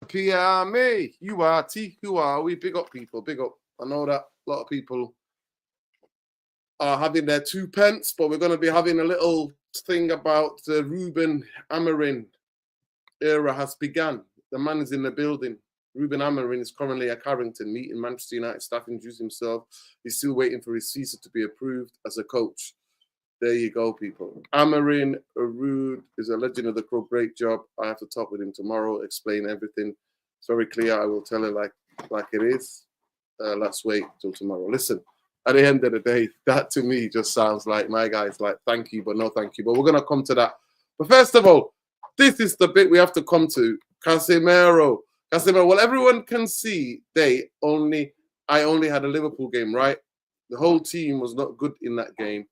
PMA, URT, who are we? Big up, people, big up. I know that a lot of people are having their 2 pence, but we're going to be having a little thing about the Ruben Amorim era has begun. The man is in the building. Ruben Amorim is currently at Carrington meeting Manchester United staff, introducing himself. He's still waiting for his visa to be approved as a coach. There you go, people. Amorim, Ruud is a legend of the club. Great job. I have to talk with him tomorrow, explain everything. It's very clear. I will tell it like it is. Let's wait till tomorrow. Listen, at the end of the day, that to me just sounds like my guy's like, thank you, but no thank you. But we're going to come to that. But first of all, this is the bit we have to come to. Casemiro. Well, everyone can see I only had a Liverpool game, right? The whole team was not good in that game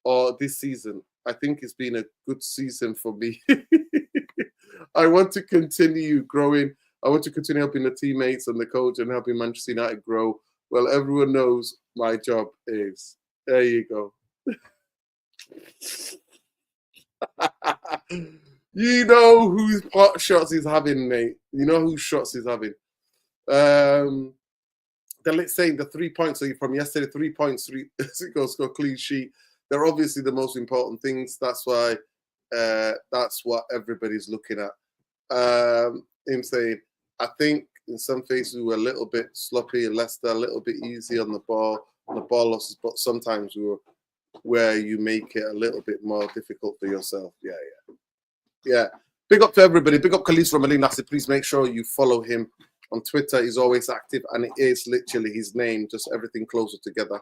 or this season. I think it's been a good season for me. I want to continue growing. I want to continue helping the teammates and the coach and helping Manchester United grow. Well, everyone knows my job is. There you go. You know whose pot shots he's having, mate. You know whose shots he's having. Let's say the 3 points from yesterday, 3 points, 3 goals, clean sheet. They're obviously the most important things. That's why that's what everybody's looking at. Him saying, I think in some phases we were a little bit sloppy and Leicester a little bit easy on the ball losses, but sometimes we were where you make it a little bit more difficult for yourself. Yeah. Big up to everybody. Big up Khalees from Alinasi. Please make sure you follow him on Twitter. He's always active, and it is literally his name, just everything closer together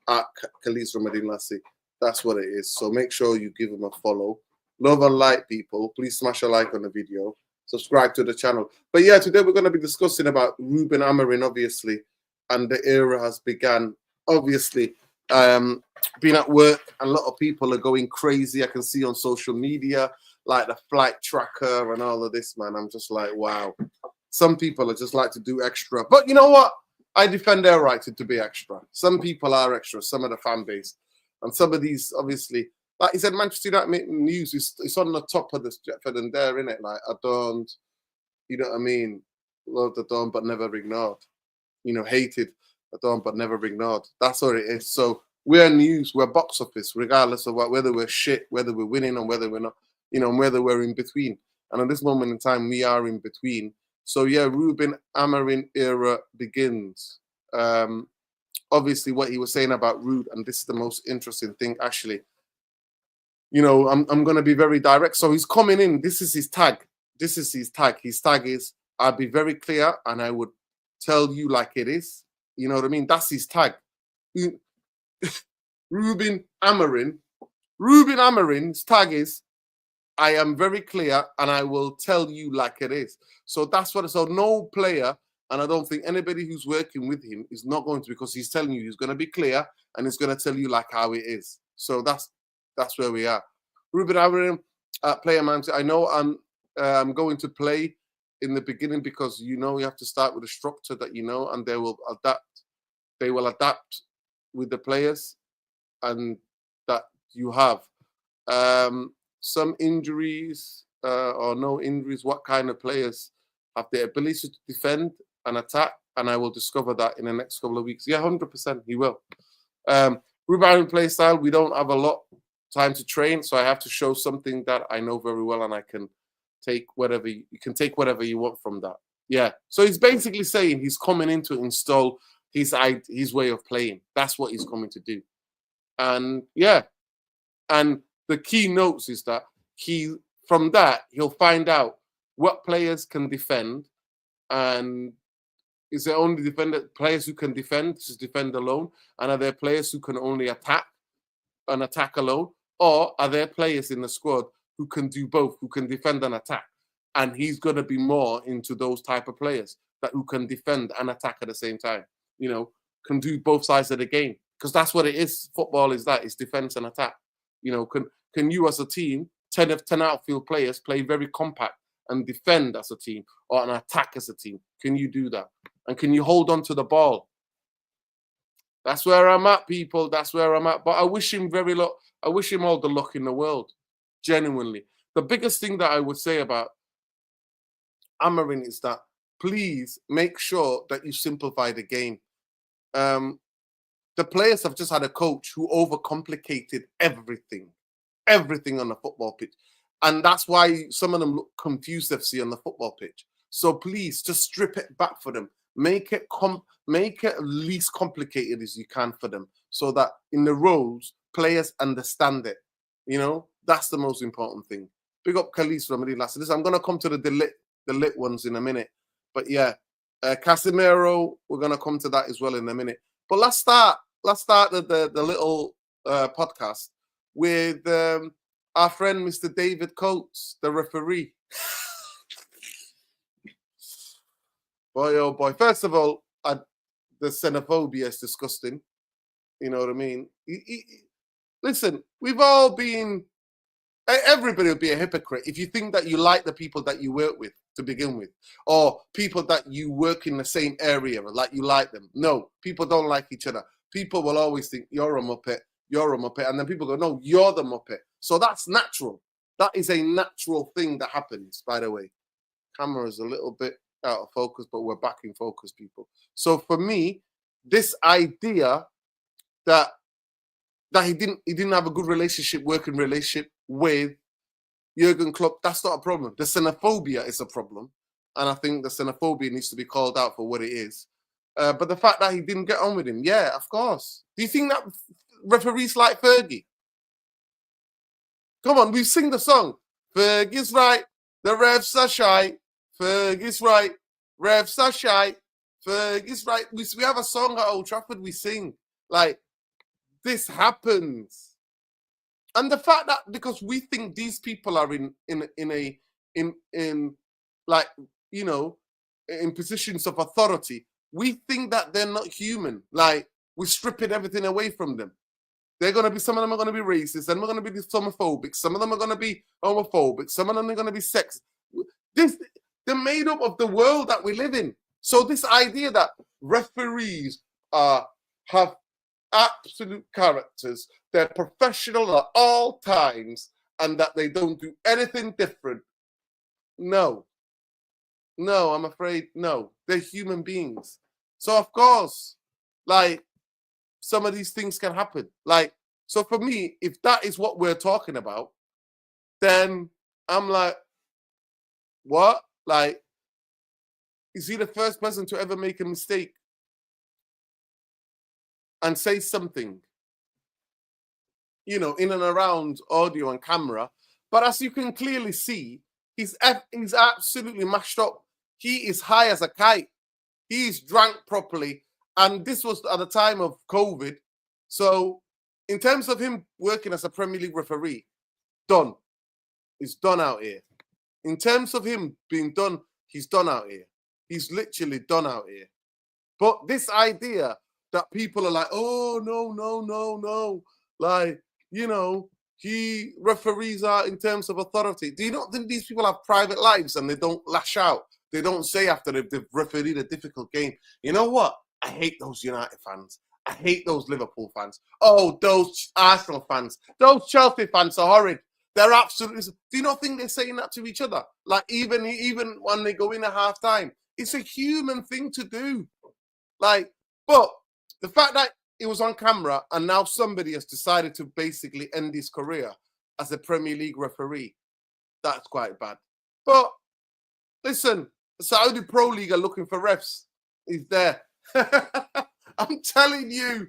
at Khalees from Alinasi. That's what it is. So make sure you give him a follow. Love and like, people. Please smash a like on the video. Subscribe to the channel. But yeah, today we're going to be discussing about Ruben Amorim, obviously, and the era has begun. Obviously, being at work, a lot of people are going crazy. I can see on social media, like the flight tracker and all of this, man. I'm just like, wow. Some people are just like to do extra. But you know what? I defend their right to be extra. Some people are extra, some of the fan base. And some of these, obviously, like he said, Manchester United news, it's on the top of the Stretford and there, innit? Like, adorned, you know what I mean? Loved, adorned, but never ignored. You know, hated, adorned, but never ignored. That's what it is. So we're news, we're box office, regardless of whether we're shit, whether we're winning or whether we're not, you know, whether we're in between. And at this moment in time, we are in between. So yeah, Ruben Amorim era begins. Obviously, what he was saying about Ruud, and this is the most interesting thing, actually. You know, I'm going to be very direct. So he's coming in. This is his tag. This is his tag. His tag is, I'll be very clear, and I would tell you like it is. You know what I mean? That's his tag. Ruben Amorim. Ruben Amorim's tag is, I am very clear, and I will tell you like it is. So that's what. So no player, and I don't think anybody who's working with him is not going to, because he's telling you he's going to be clear and he's going to tell you like how it is. So that's where we are. Ruben Amorim, player man. I know I'm going to play in the beginning because you know you have to start with a structure that you know, and they will adapt. They will adapt with the players and that you have. Some injuries or no injuries, what kind of players have the ability to defend and attack, and I will discover that in the next couple of weeks. Yeah, 100% he will. Ruben Amorim play style, we don't have a lot time to train, so I have to show something that I know very well, and I can take whatever you can take whatever you want from that. Yeah, so he's basically saying he's coming in to install his way of playing. That's what he's coming to do. And yeah, and the key notes is that from that he'll find out what players can defend, and is there only players who can defend, just defend alone, and are there players who can only attack and attack alone, or are there players in the squad who can do both, who can defend and attack? And he's going to be more into those type of players who can defend and attack at the same time. You know, can do both sides of the game, because that's what it is. Football is that, it's defense and attack. You know, can you as a team, 10 outfield players, play very compact and defend as a team or an attack as a team? Can you do that? And can you hold on to the ball? That's where I'm at, people. That's where I'm at. But I wish him I wish him all the luck in the world. Genuinely. The biggest thing that I would say about Amorim is that please make sure that you simplify the game. The players have just had a coach who overcomplicated everything on the football pitch. And that's why some of them look confused FC on the football pitch. So please, just strip it back for them. Make it least complicated as you can for them, so that in the roles, players understand it. You know, that's the most important thing. Big up Khalees from the last. I'm going to come to the lit ones in a minute. But yeah, Casemiro, we're going to come to that as well in a minute. But let's start the little podcast with our friend Mr. David Coates, the referee. Boy, oh boy. First of all, the xenophobia is disgusting. You know what I mean? Listen, we've all been... Everybody will be a hypocrite if you think that you like the people that you work with to begin with, or people that you work in the same area, like you like them. No, people don't like each other. People will always think, you're a Muppet, and then people go, no, you're the Muppet. So that's natural. That is a natural thing that happens, by the way. Camera's a little bit out of focus, but we're back in focus, people. So for me, this idea that he didn't have a good working relationship with Jurgen Klopp, that's not a problem. The xenophobia is a problem, and I think the xenophobia needs to be called out for what it is. But the fact that he didn't get on with him, yeah, of course. Do you think that referees like Fergie? Come on, we sing the song. Fergie's right, the refs are shy. Fergie's right, refs are shy. Fergie's right. We have a song at Old Trafford we sing. Like, this happens. And the fact that because we think these people are in like, you know, in positions of authority, we think that they're not human. Like, we're stripping everything away from them. They're going to be, some of them are going to be racist, some are going to be Islamophobic, some of them are going to be homophobic, some of them are going to be sexist. They're made up of the world that we live in. So this idea that referees have absolute characters, they're professional at all times, and that they don't do anything different. No, I'm afraid, no. They're human beings. So of course, like, some of these things can happen. Like, so for me, if that is what we're talking about, then I'm like, what? Like, is he the first person to ever make a mistake and say something, you know, in and around audio and camera? But as you can clearly see, he's absolutely mashed up. He is high as a kite. He's drank properly. And this was at the time of COVID. So in terms of him working as a Premier League referee, done. He's done out here. In terms of him being done, he's done out here. He's literally done out here. But this idea that people are like, oh, no. Like, you know, he referees are in terms of authority. Do you not think these people have private lives and they don't lash out? They don't say after they've refereed a difficult game, you know what? I hate those United fans. I hate those Liverpool fans. Oh, those Arsenal fans. Those Chelsea fans are horrid. They're absolutely... Do you not think they're saying that to each other? Like, even when they go in at half-time. It's a human thing to do. Like, but the fact that it was on camera and now somebody has decided to basically end his career as a Premier League referee, that's quite bad. But, listen, the Saudi Pro League are looking for refs. He's there. I'm telling you,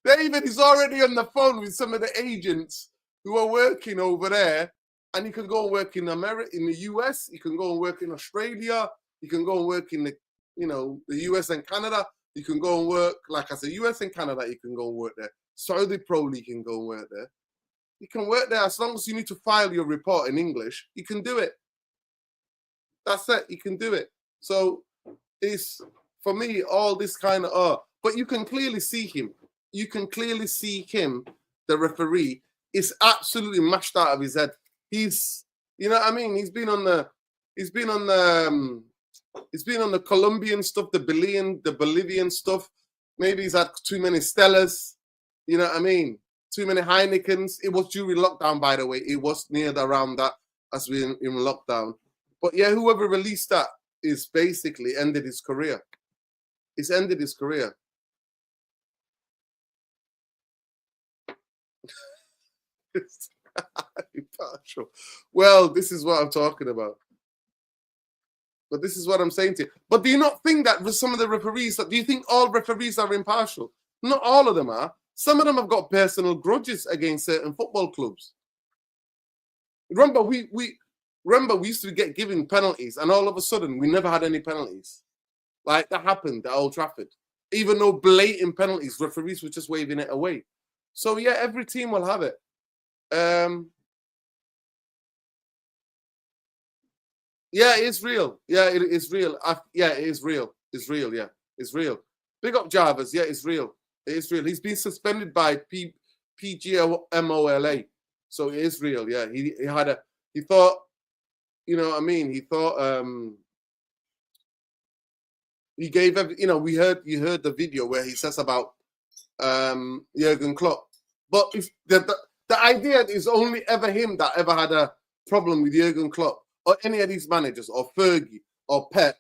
David is already on the phone with some of the agents who are working over there, and you can go and work in America, in the US. You can go and work in Australia. You can go and work in the US and Canada. You can go and work, like I said, US and Canada. You can go and work there. Saudi Pro League can go and work there. You can work there as long as you need to file your report in English. You can do it. That's it. You can do it. So it's, for me, all this kind of, but you can clearly see him. You can clearly see him, the referee, is absolutely mashed out of his head. He's, you know what I mean? He's been on the Colombian stuff, the Bolivian stuff. Maybe he's had too many Stellas. You know what I mean? Too many Heinekens. It was during lockdown, by the way. It was near around that as we in lockdown. But yeah, whoever released that, is basically ended his career. It's ended his career. Impartial. Well, this is what I'm talking about. But this is what I'm saying to you. But do you not think that with some of the referees, do you think all referees are impartial? Not all of them are. Some of them have got personal grudges against certain football clubs. Remember, we used to get given penalties, and all of a sudden we never had any penalties. Like that happened at Old Trafford. Even though blatant penalties, referees were just waving it away. So yeah, every team will have it. Yeah, it's real. Yeah, it is real. Yeah, it is real. It's real. Yeah, it's real. Big up Jarvis. Yeah, it's real. It is real. He's been suspended by PGMOLA. So it is real. Yeah, he thought, you know what I mean? He thought he gave you heard the video where he says about Jurgen Klopp. But if the idea is only ever him that ever had a problem with Jurgen Klopp or any of these managers or Fergie or Pep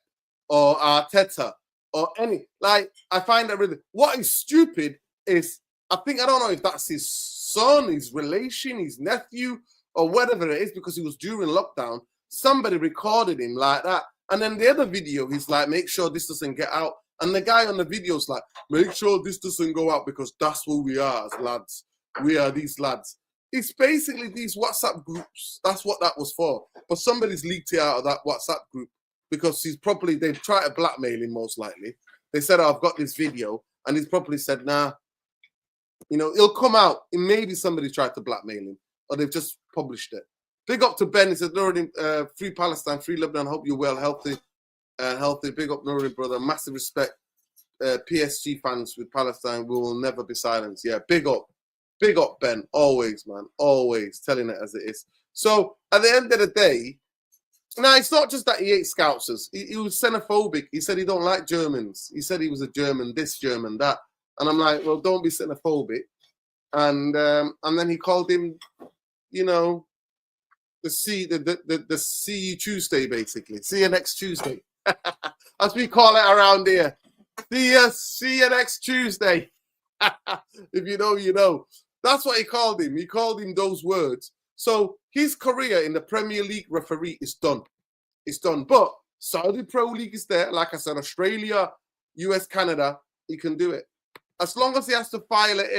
or Arteta or any, like, I find that really, what is stupid is, I don't know if that's his son, his relation, his nephew, or whatever it is, because it was during lockdown. Somebody recorded him like that. And then the other video, he's like, make sure this doesn't get out. And the guy on the video is like, make sure this doesn't go out because that's who we are as lads. We are these lads. It's basically these WhatsApp groups. That's what that was for. But somebody's leaked it out of that WhatsApp group because they've tried to blackmail him most likely. They said, oh, I've got this video. And he's probably said, nah, it'll come out. Maybe somebody tried to blackmail him or they've just published it. Big up to Ben. He said, Nuruddin, free Palestine, free Lebanon. Hope you're well, healthy. Big up Nuruddin, brother. Massive respect. PSG fans with Palestine, we will never be silenced. Yeah, big up. Big up, Ben. Always, man. Always telling it as it is. So, at the end of the day, now it's not just that he hates Scousers. He was xenophobic. He said he don't like Germans. He said he was a German, this, German, that. And I'm like, well, don't be xenophobic. And then he called him, the see you Tuesday, basically. See you next Tuesday. As we call it around here. See you next Tuesday. If you know, you know. That's what he called him. He called him those words. So his career in the Premier League referee is done. It's done. But Saudi Pro League is there. Like I said, Australia, US, Canada, he can do it. As long as he has to file it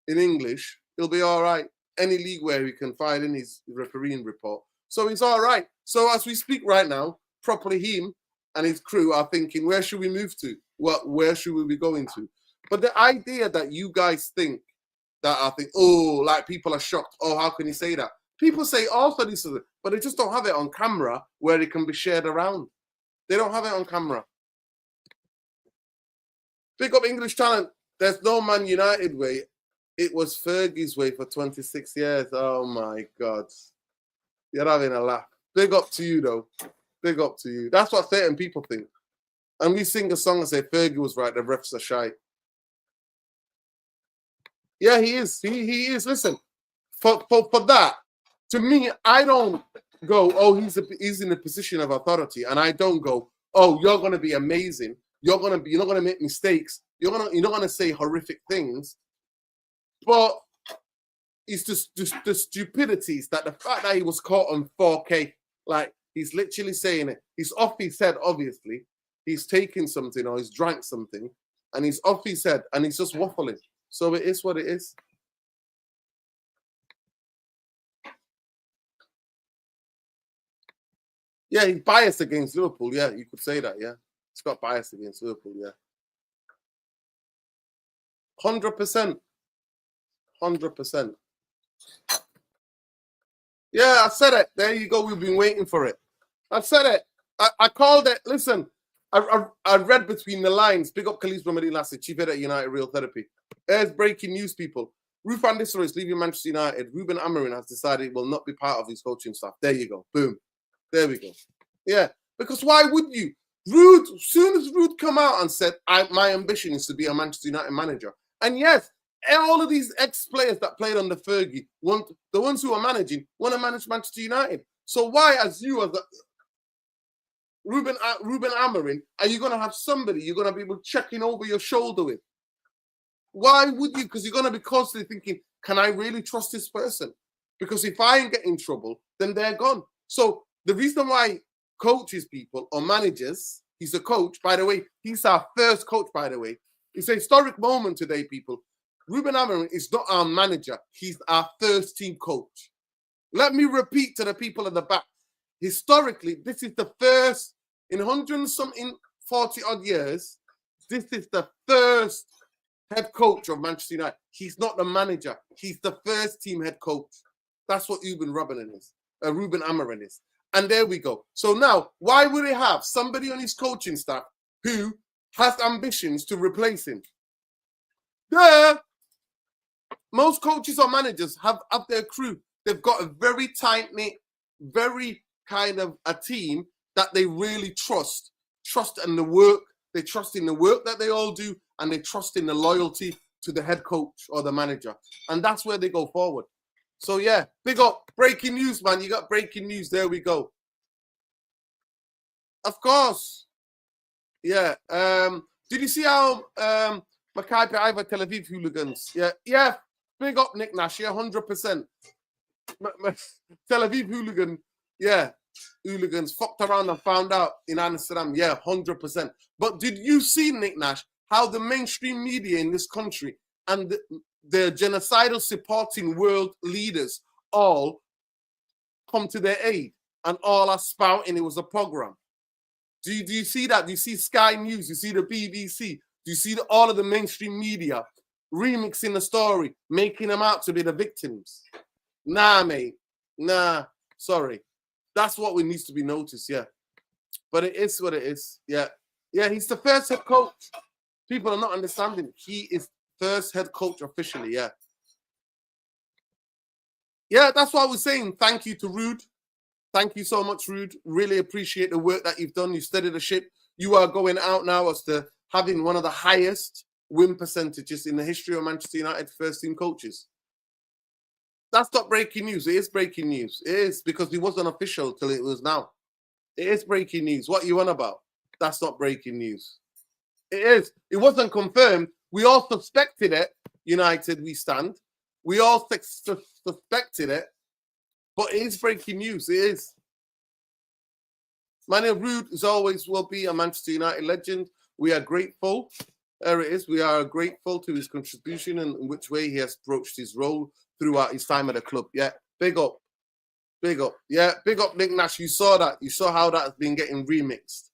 in English, he'll be all right. Any league where he can file in his refereeing report. So he's all right. So as we speak right now, probably him and his crew are thinking, where should we move to? Where should we be going to? But the idea that you guys think that I think, oh, like people are shocked. Oh, how can you say that? People say also this, but they just don't have it on camera where it can be shared around. They don't have it on camera. Big up English talent. There's no Man United way. It was Fergie's way for 26 years. Oh, my God. You're having a laugh. Big up to you, though. Big up to you. That's what certain people think. And we sing a song and say, Fergie was right, the refs are shy. Yeah, he is. He is. Listen, for that, to me, I don't go, oh, he's in a position of authority. And I don't go, oh, you're going to be amazing. You're not going to make mistakes. You're not going to say horrific things. But it's just the stupidities, that the fact that he was caught on 4K, like he's literally saying it. He's off his head, obviously. He's taken something or he's drank something and he's off his head and he's just waffling. So it is what it is. Yeah, he's biased against Liverpool. Yeah, you could say that. Yeah, he's got bias against Liverpool. Yeah, 100%. 100%. Yeah, I said it. There you go. We've been waiting for it. I said it. I called it. Listen, I read between the lines. Big up Khalid Brahmadi Lassie, chief head at United Real Therapy. There's breaking news, people. Ruud van Nistelrooy is leaving Manchester United. Ruben Amorim has decided he will not be part of his coaching staff. There you go. Boom. There we go. Yeah. Because why would you? Ruud, as soon as Ruud come out and said, my ambition is to be a Manchester United manager. And yes, all of these ex-players that played under Fergie, the ones who are managing, want to manage Manchester United. So why, as Ruben Amorim, are you going to have somebody you're going to be able checking over your shoulder with? Why would you? Because you're going to be constantly thinking, can I really trust this person? Because if I get in trouble, then they're gone. So the reason why coaches people or managers, he's a coach, by the way, he's our first coach, by the way. It's a historic moment today, people. Ruben Amorim is not our manager. He's our first team coach. Let me repeat to the people at the back. Historically, this is the first, in 140 odd years, this is the first head coach of Manchester United. He's not the manager. He's the first team head coach. That's what Ruben Amorim is. And there we go. So now, why would he have somebody on his coaching staff who has ambitions to replace him? Most coaches or managers have their crew. They've got a very tight-knit, very kind of a team that they really trust in the work. They trust in the work that they all do, and they trust in the loyalty to the head coach or the manager. And that's where they go forward. So, yeah, big up. Breaking news, man. You got breaking news. There we go. Of course. Yeah. Did you see how Maccabi Haifa Tel Aviv hooligans? Yeah. Big up, Nick Nash. Yeah, 100%. Tel Aviv hooligans fucked around and found out in Amsterdam. Yeah, 100%. But did you see, Nick Nash, how the mainstream media in this country and the genocidal supporting world leaders all come to their aid and all are spouting it was a pogrom? Do you see that? Do you see Sky News? You see the BBC? Do you see all of the mainstream media remixing the story, making them out to be the victims? Nah, mate. Nah. Sorry. That's what needs to be noticed, yeah. But it is what it is. Yeah. Yeah, he's the first head coach. People are not understanding. He is first head coach officially, yeah. Yeah, that's why we're saying thank you to Ruud. Thank you so much, Ruud. Really appreciate the work that you've done. You steadied the ship. You are going out now as to having one of the highest win percentages in the history of Manchester United first team coaches. That's not breaking news. It is breaking news. It is, because it wasn't official till it was now. It is breaking news. What are you on about? That's not breaking news. It is. It wasn't confirmed. We all suspected it. United, we stand. We all suspected it. But it is breaking news. It is. Manuel Ruud, as always, will be a Manchester United legend. We are grateful. There it is. We are grateful to his contribution and in which way he has approached his role throughout his time at the club. Yeah, big up. Big up. Yeah, big up, Nick Nash. You saw that. You saw how that has been getting remixed.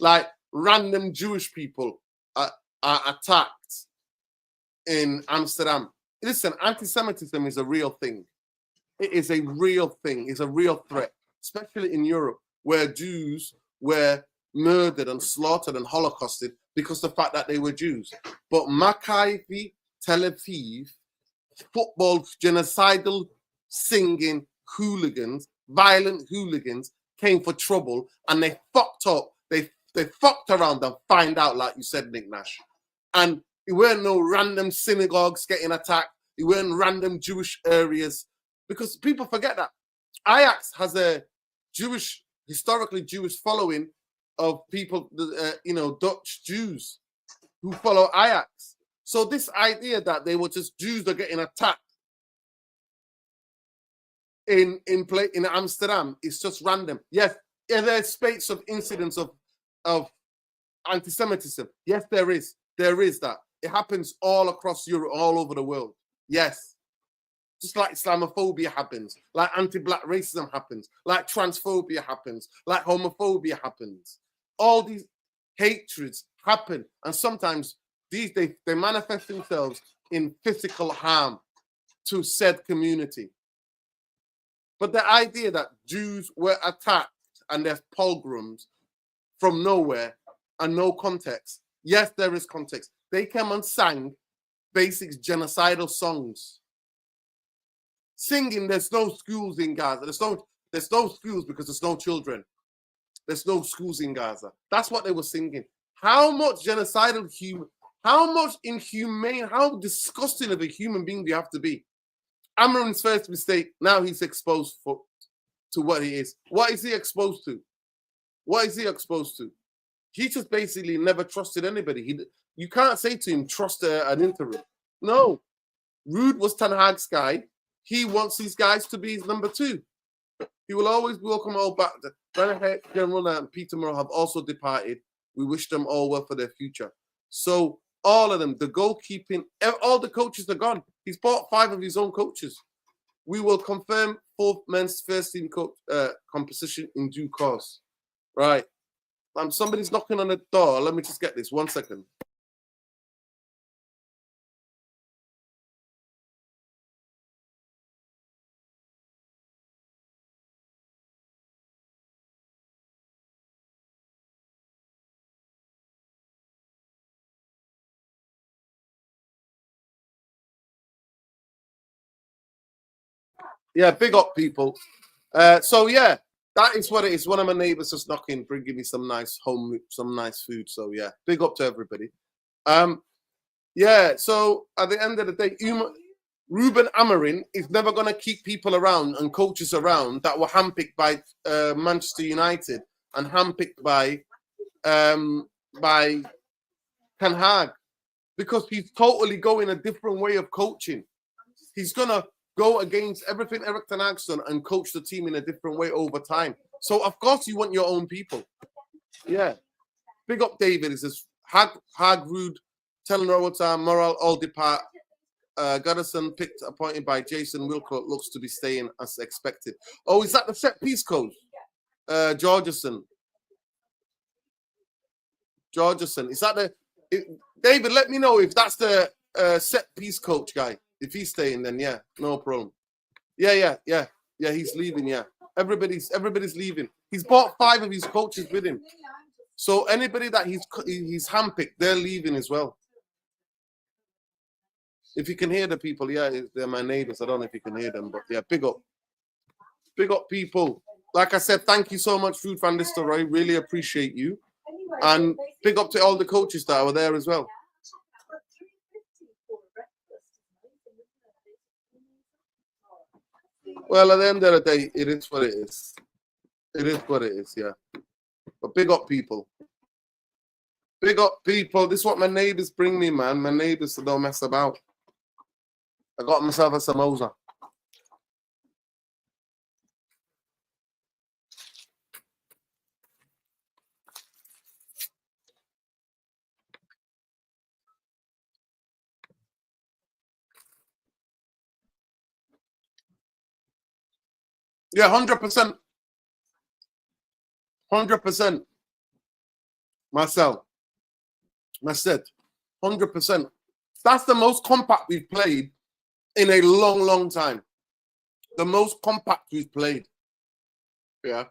Like, random Jewish people are attacked in Amsterdam. Listen, anti-Semitism is a real thing. It is a real thing. It's a real threat, especially in Europe, where Jews were murdered and slaughtered and holocausted because of the fact that they were Jews. But Maccabi Tel Aviv, football genocidal singing hooligans, violent hooligans, came for trouble and they fucked up. They fucked around and find out, like you said, Nick Nash. And it weren't no random synagogues getting attacked. It weren't random Jewish areas. Because people forget that Ajax has a historically Jewish following of people, Dutch Jews who follow Ajax. So this idea that they were just Jews that are getting attacked in Amsterdam is just random. Yes, there's space of incidents of anti-Semitism. Yes, there is. There is that. It happens all across Europe, all over the world. Yes. Just like Islamophobia happens, like anti-black racism happens, like transphobia happens, like homophobia happens. All these hatreds happen, and sometimes they manifest themselves in physical harm to said community. But the idea that Jews were attacked and there's pogroms from nowhere and no context. Yes, there is context. They came and sang basic genocidal songs. Singing, there's no schools in Gaza. There's no schools because there's no children. There's no schools in Gaza. That's what they were singing. How much genocidal how much inhumane, how disgusting of a human being do you have to be? Amorim's first mistake, now he's exposed to what he is. What is he exposed to? What is he exposed to? He just basically never trusted anybody. You can't say to him, trust an interim. No. Ruud was Ten Hag's guy. He wants these guys to be his number 2. He will always welcome all back. Renner, General, and Peter Moore have also departed. We wish them all well for their future. So all of them, the goalkeeping, all the coaches are gone. He's bought 5 of his own coaches. We will confirm 4th men's first team composition in due course. Right. Somebody's knocking on the door. Let me just get this. 1 second. Yeah, big up, people. So yeah, that is what it is. One of my neighbors just knocking, bringing me some nice food. So yeah, big up to everybody. Yeah. So at the end of the day, Ruben Amorim is never going to keep people around and coaches around that were handpicked by Manchester United and handpicked by Ten Hag, because he's totally going a different way of coaching. He's gonna go against everything Erik ten Hag's done and coach the team in a different way over time. So of course you want your own people. Yeah. Big up David. It says Hag, Ruud, Tellerota, Morale, all depart. Goodison picked, appointed by Jason Wilcott, looks to be staying as expected. Oh, is that the set piece coach? Georgeson. Is that David, let me know if that's the set piece coach guy. If he's staying, then yeah, no problem. Yeah, he's leaving, yeah. Everybody's leaving. He's bought 5 of his coaches with him. So anybody that he's handpicked, they're leaving as well. If you can hear the people, yeah, they're my neighbors. I don't know if you can hear them, but yeah, big up. Big up, people. Like I said, thank you so much, Ruud van Nistelrooy. Really appreciate you. And big up to all the coaches that were there as well. Well, at the end of the day, it is what it is. It is what it is, yeah. But big up, people. Big up, people. This is what my neighbors bring me, man. My neighbors don't mess about. I got myself a samosa. Yeah, 100%. 100%. Myself. I said, 100%. That's the most compact we've played in a long, long time. The most compact we've played. Yeah.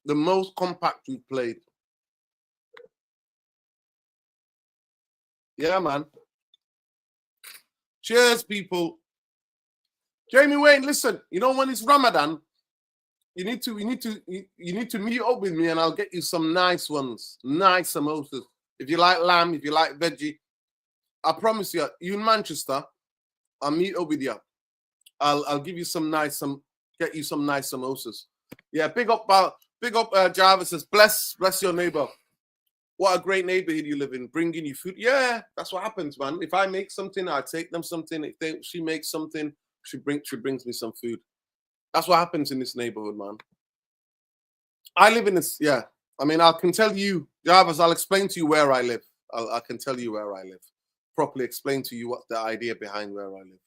The most compact we've played. Yeah, man. Cheers, people. Jamie Wayne, listen, you know, when it's Ramadan, you need to meet up with me and I'll get you some nice ones, nice samosas. If you like lamb, if you like veggie, I promise you, you in Manchester, I'll meet up with you. I'll give you get you some nice samosas. Yeah, big up Jarvis says, bless your neighbor. What a great neighborhood you live in, bringing you food. Yeah, that's what happens, man. If I make something, I take them something. If she makes something, she brings me some food. That's what happens in this neighborhood, man. I live in this, yeah. I mean, I can tell you, Jarvis, I'll explain to you where I live. I can tell you where I live. Properly explain to you what the idea behind where I live.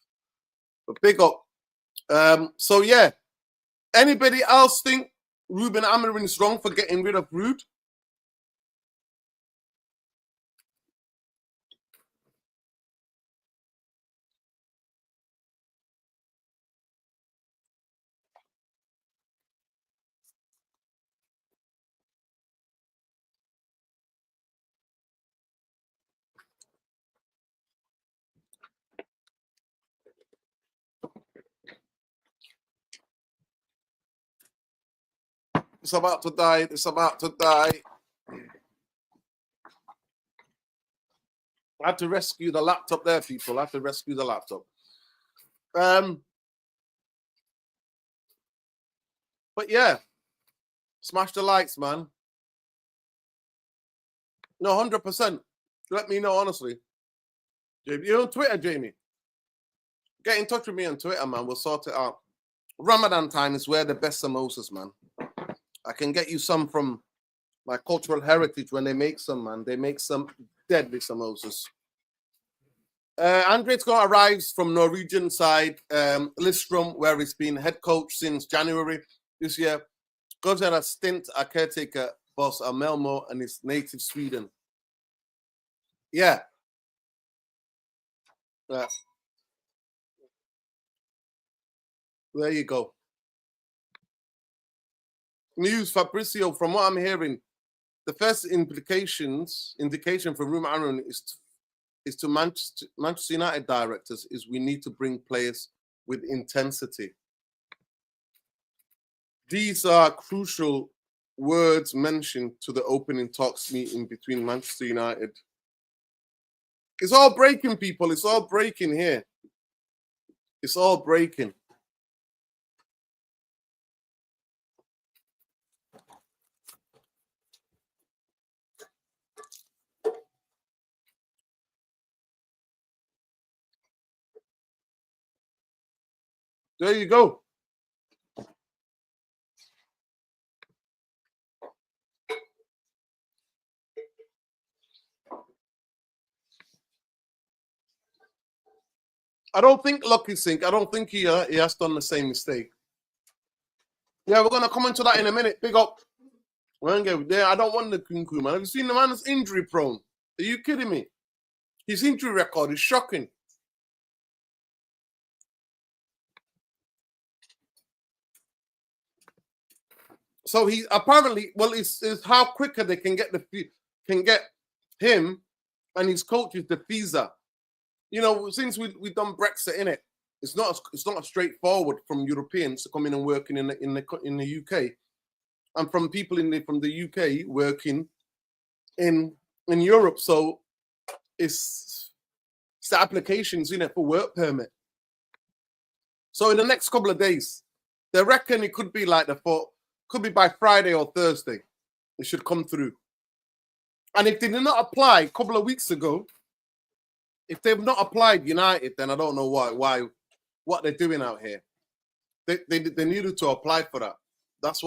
But big up. So, yeah. Anybody else think Ruben Amorim is wrong for getting rid of Ruud? It's about to die. It's about to die. I had to rescue the laptop there, people. I had to rescue the laptop. But yeah, smash the likes, man. No, 100%. Let me know, honestly. You're on Twitter, Jamie. Get in touch with me on Twitter, man. We'll sort it out. Ramadan time is where the best samosas, man. I can get you some from my cultural heritage when they make some, man. They make some deadly samosas. Andre Scott arrives from Norwegian side, Listrom, where he's been head coach since January this year. Goes on a stint at caretaker boss at Malmo and his native Sweden. Yeah. There you go. News, Fabrizio, from what I'm hearing, the first indication from Ruben Amorim is to Manchester United directors is we need to bring players with intensity. These are crucial words mentioned to the opening talks meeting between Manchester United. It's all breaking, people. It's all breaking here. It's all breaking. There you go. I don't think Lucky Sink. I don't think he has done the same mistake. Yeah, we're gonna come into that in a minute. Big up. I don't want the Nkunku, man. Have you seen the man that's injury prone? Are you kidding me? His injury record is shocking. So he apparently, well, it's how quicker they can get him and his coaches the visa. You know, since we've done Brexit in it, it's not straightforward from Europeans to come in and working in the UK, and from people from the UK working in Europe. So it's the applications in it for work permit. So in the next couple of days, they reckon it could be like could be by Friday or Thursday. It should come through. And if they did not apply a couple of weeks ago, if they've not applied United, then I don't know what they're doing out here. They needed to apply for that. But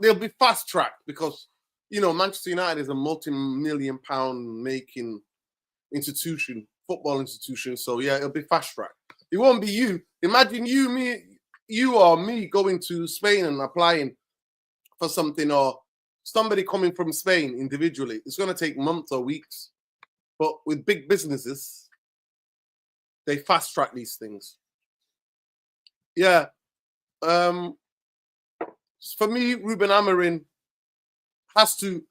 they'll be fast tracked because Manchester United is a multi-million pound making football institution. So yeah, it'll be fast tracked. It won't be you. Imagine you or me going to Spain and applying for something, or somebody coming from Spain individually. It's going to take months or weeks. But with big businesses, they fast track these things. Yeah. For me, Ruben Amorim has to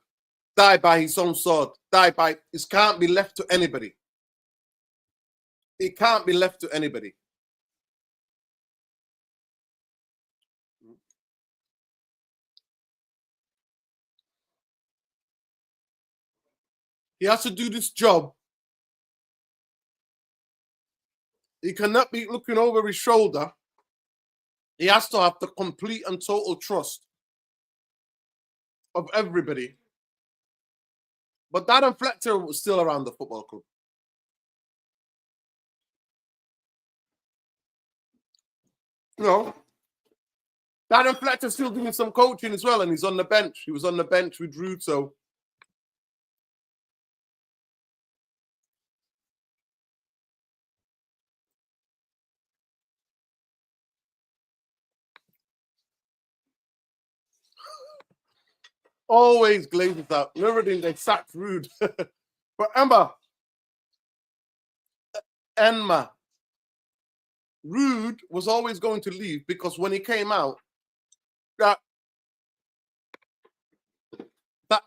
die by his own sword. It can't be left to anybody. It can't be left to anybody. He has to do this job. He cannot be looking over his shoulder. He has to have the complete and total trust of everybody. But Darren Fletcher was still around the football club. Darren Fletcher's still doing some coaching as well, and he's on the bench. He was on the bench with Ruud, so always glazes out. Remember they sacked Ruud. But Enma, Ruud was always going to leave because when he came out, that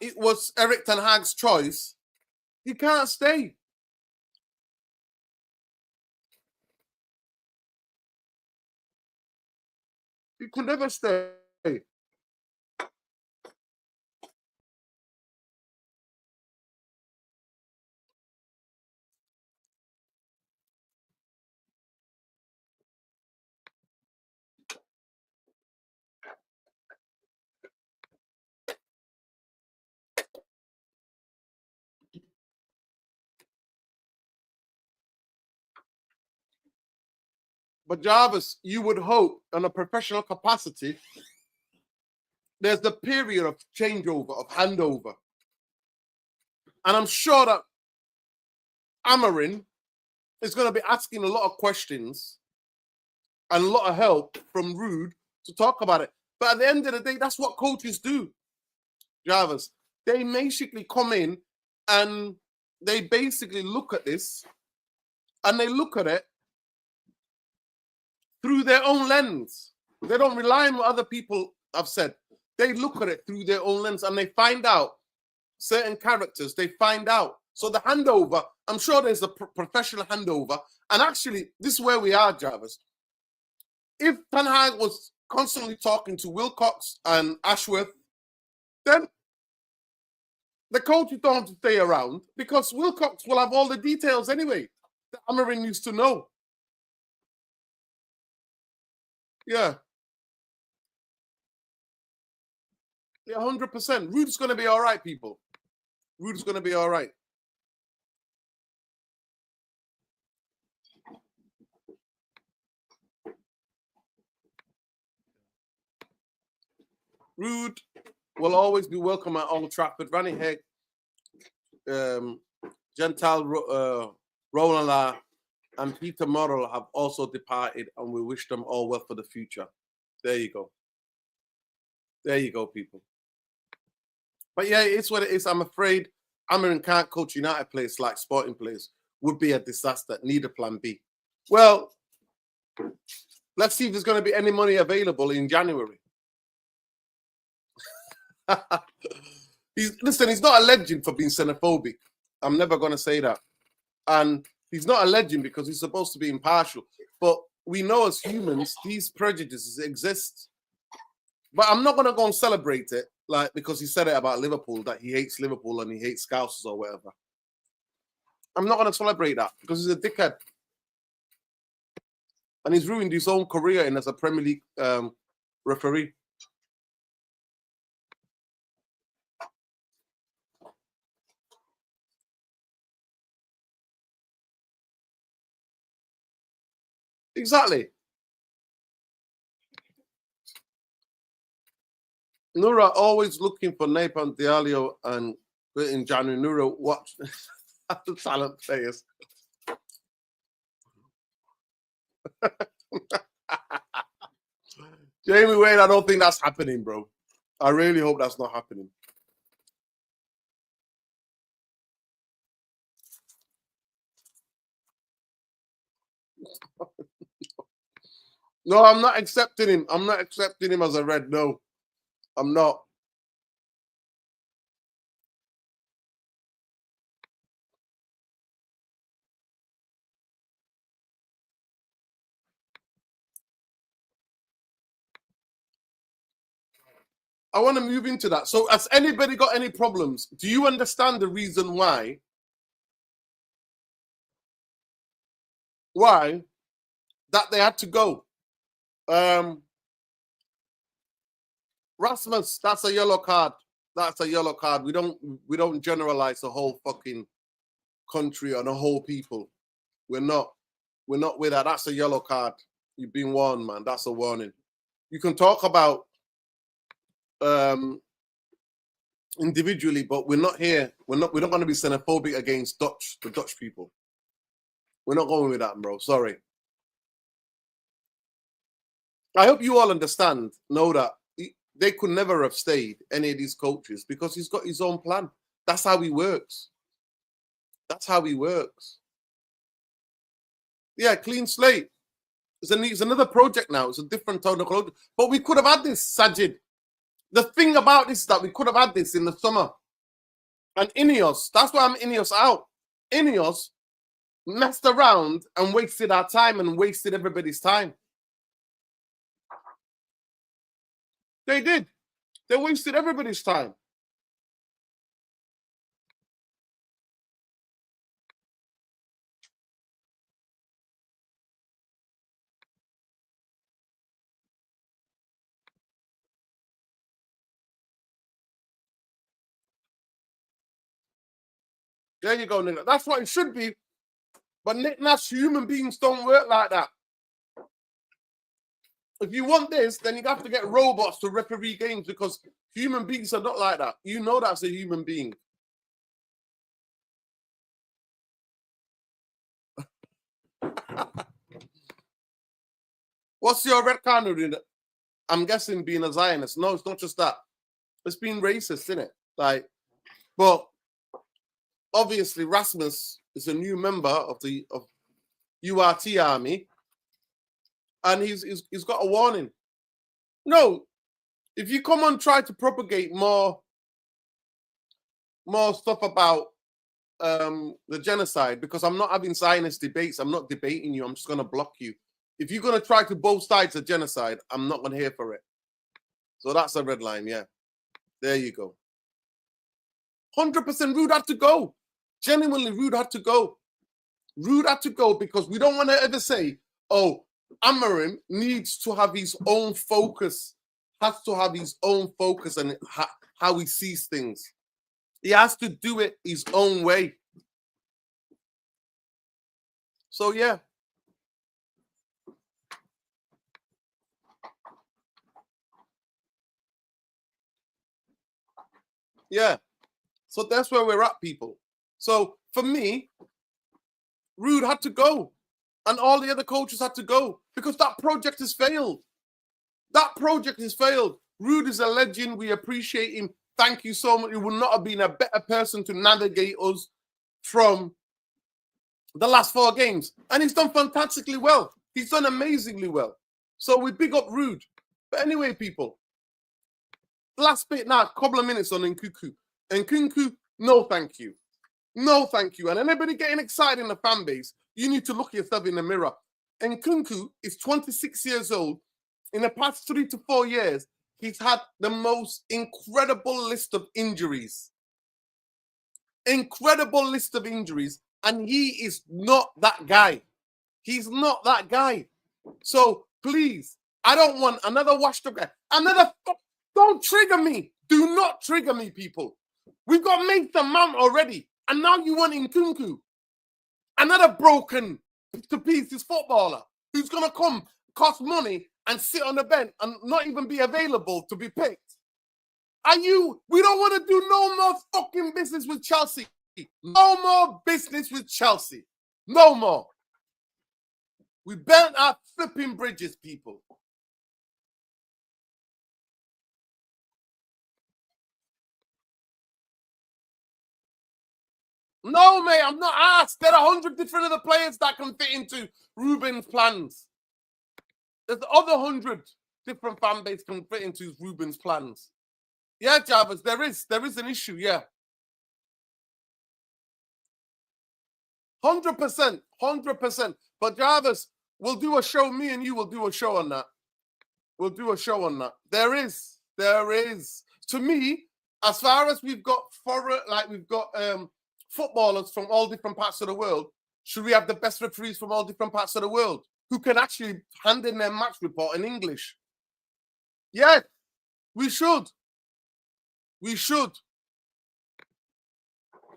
it was Erik ten Hag's choice. He can't stay. He could never stay. But Jarvis, you would hope on a professional capacity, there's the period of changeover, of handover. And I'm sure that Amorim is going to be asking a lot of questions and a lot of help from Ruud to talk about it. But at the end of the day, that's what coaches do, Jarvis. They basically come in and they basically look at this and they look at it through their own lens. They don't rely on what other people have said. They look at it through their own lens and they find out certain characters. They find out. So the handover, I'm sure there's a professional handover. And actually, this is where we are, Jarvis. If Ten Hag was constantly talking to Wilcox and Ashworth, then the coaches don't have to stay around because Wilcox will have all the details anyway that Amorim used to know. Yeah. Yeah, 100%. Ruud's going to be all right, people. Ruud's going to be all right. Ruud will always be welcome at Old Trafford. Rani Hegg, Gental Roland and Peter Morrell have also departed, and we wish them all well for the future. There you go. There you go, people. But yeah, it's what it is. I'm afraid Amorim can't coach United players like Sporting players. Would be a disaster. Need a plan B. Well, let's see if there's going to be any money available in January. He's not a legend for being xenophobic. I'm never going to say that. And he's not a legend because he's supposed to be impartial. But we know as humans, these prejudices exist. But I'm not going to go and celebrate it, like, because he said it about Liverpool, that he hates Liverpool and he hates Scousers or whatever. I'm not going to celebrate that because he's a dickhead. And he's ruined his own career as a Premier League referee. Exactly. Nura always looking for Napalm Diallo and in January. Nura, watch the talent players. Jamie Wade, I don't think that's happening, bro. I really hope that's not happening. No, I'm not accepting him. I'm not accepting him as a red. No, I'm not. I want to move into that. So has anybody got any problems? Do you understand the reason why that they had to go? Rasmus, that's a yellow card. That's a yellow card. We don't generalize the whole fucking country or the whole people. We're not with that. That's a yellow card. You've been warned, man. That's a warning. You can talk about individually, but we're not here. We're not going to be xenophobic against the Dutch people. We're not going with that, bro. Sorry. I hope you all know that they could never have stayed, any of these coaches, because he's got his own plan. That's how he works. That's how he works. Yeah, clean slate. It's another project now. It's a different tone of clothing. But we could have had this, Sajid. The thing about this is that we could have had this in the summer. And Ineos, that's why I'm Ineos out. Ineos messed around and wasted our time and wasted everybody's time. They did. They wasted everybody's time. There you go, nigga. That's what it should be. But Nick Nash, human beings don't work like that. If you want this, then you have to get robots to referee games because human beings are not like that. You know that's a human being. What's your red card in it? I'm guessing being a Zionist. No, it's not just that. It's being racist, isn't it? Like, but obviously Rasmus is a new member of the URT army, and he's got a warning. No, if you come and try to propagate more stuff about the genocide, because I'm not having Zionist debates, I'm not debating you, I'm just going to block you. If you're going to try to both sides of genocide, I'm not going to hear for it. So that's a red line, yeah. There you go. 100% Ruud had to go. Genuinely, Ruud had to go. Ruud had to go because we don't want to ever say, oh, Amorim needs to have his own focus, has to have his own focus and how he sees things. He has to do it his own way. So, yeah. Yeah. So that's where we're at, people. So for me, Ruud had to go. And all the other coaches had to go because that project has failed. That project has failed. Ruud is a legend. We appreciate him. Thank you so much. He would not have been a better person to navigate us from the last 4 games. And he's done fantastically well. He's done amazingly well. So we big up Ruud. But anyway, people, last bit now, a couple of minutes on Nkunku. Nkunku, no thank you. No thank you. And anybody getting excited in the fan base, you need to look yourself in the mirror. Nkunku is 26 years old. In the past 3 to 4 years, he's had the most incredible list of injuries. Incredible list of injuries. And he is not that guy. He's not that guy. So please, I don't want another washed up guy. Don't trigger me. Do not trigger me, people. We've got Mason Mount already. And now you want Nkunku. Another broken to pieces footballer who's going to come, cost money, and sit on the bench and not even be available to be picked. We don't want to do no more fucking business with Chelsea. No more business with Chelsea. No more. We burnt our flipping bridges, people. No, mate, I'm not asked. There are 100 different other players that can fit into Ruben's plans. There's other 100 different fan base can fit into Ruben's plans. Yeah, Jarvis, there is an issue, yeah. 100%, 100%. But Jarvis, we'll do a show. Me and you will do a show on that. We'll do a show on that. There is. To me, as far as we've got footballers from all different parts of the world, should we have the best referees from all different parts of the world who can actually hand in their match report in English? Yes, we should. We should.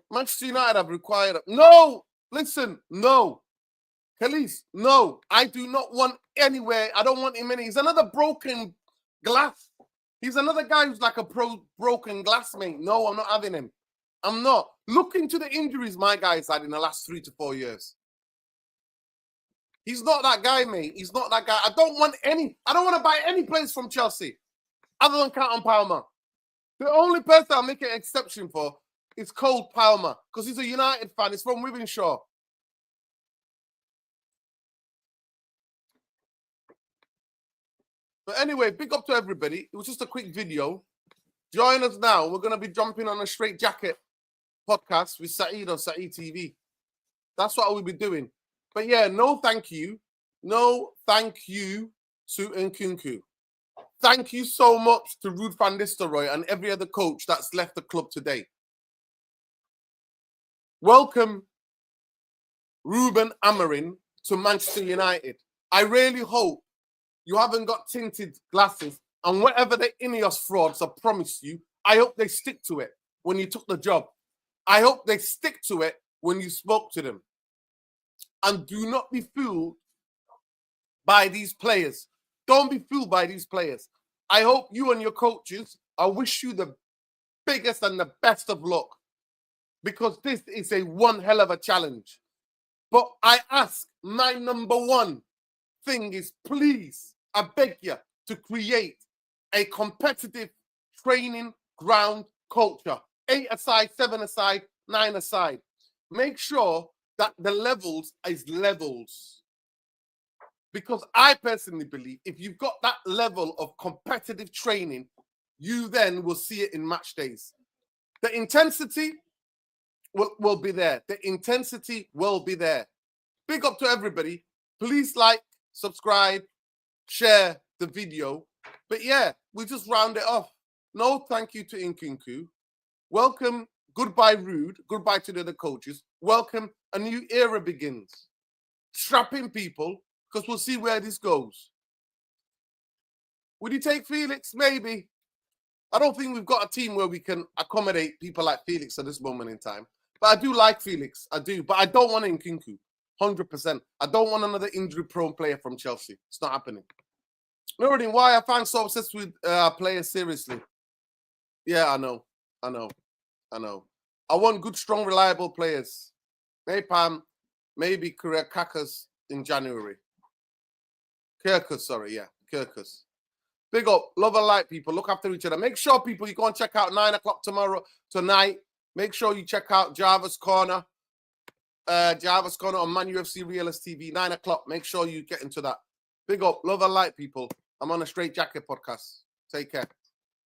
Manchester United have required... No! Listen, no. Khalees, no. I do not want anywhere. I don't want him in. He's another broken glass. He's another guy who's like a broken glass, mate. No, I'm not having him. I'm not. Look into the injuries my guy's had in the last 3 to 4 years. He's not that guy, mate. He's not that guy. I don't want to buy any players from Chelsea other than Carlton Palmer. The only person I'll make an exception for is Cole Palmer because he's a United fan. He's from Wivenshaw. But anyway, big up to everybody. It was just a quick video. Join us now. We're going to be jumping on a Straight Jacket podcast with Saeed on Saeed TV. That's what we'll be doing. But yeah, no thank you. No thank you to Nkunku. Thank you so much to Ruud van Nistelrooy and every other coach that's left the club today. Welcome, Ruben Amorim, to Manchester United. I really hope you haven't got tinted glasses and whatever the Ineos frauds have promised you, I hope they stick to it when you took the job. I hope they stick to it when you spoke to them. And do not be fooled by these players. Don't be fooled by these players. I hope you and your coaches, I wish you the biggest and the best of luck, because this is a one hell of a challenge. But I ask, my number one thing is, please, I beg you to create a competitive training ground culture. 8-a-side, 7-a-side, 9-a-side. Make sure that the levels is levels. Because I personally believe if you've got that level of competitive training, you then will see it in match days. The intensity will be there. The intensity will be there. Big up to everybody. Please like, subscribe, share the video. But yeah, we just round it off. No thank you to Nkunku. Welcome. Goodbye, Ruud. Goodbye to the other coaches. Welcome. A new era begins. Strap in, people, because we'll see where this goes. Would you take Felix? Maybe. I don't think we've got a team where we can accommodate people like Felix at this moment in time. But I do like Felix. I do. But I don't want Nkunku. 100%. I don't want another injury-prone player from Chelsea. It's not happening. Nuruddin, why are fans so obsessed with players seriously? Yeah, I know. I want good, strong, reliable players. Maybe Pam, maybe Kakas in January. Kirkus, sorry, yeah. Kirkus. Big up. Love and light, people. Look after each other. Make sure, people, you go and check out 9 o'clock tonight. Make sure you check out Java's Corner. Java's Corner on Man UFC Realist TV, 9 o'clock. Make sure you get into that. Big up. Love and light, people. I'm on a Straight Jacket podcast. Take care.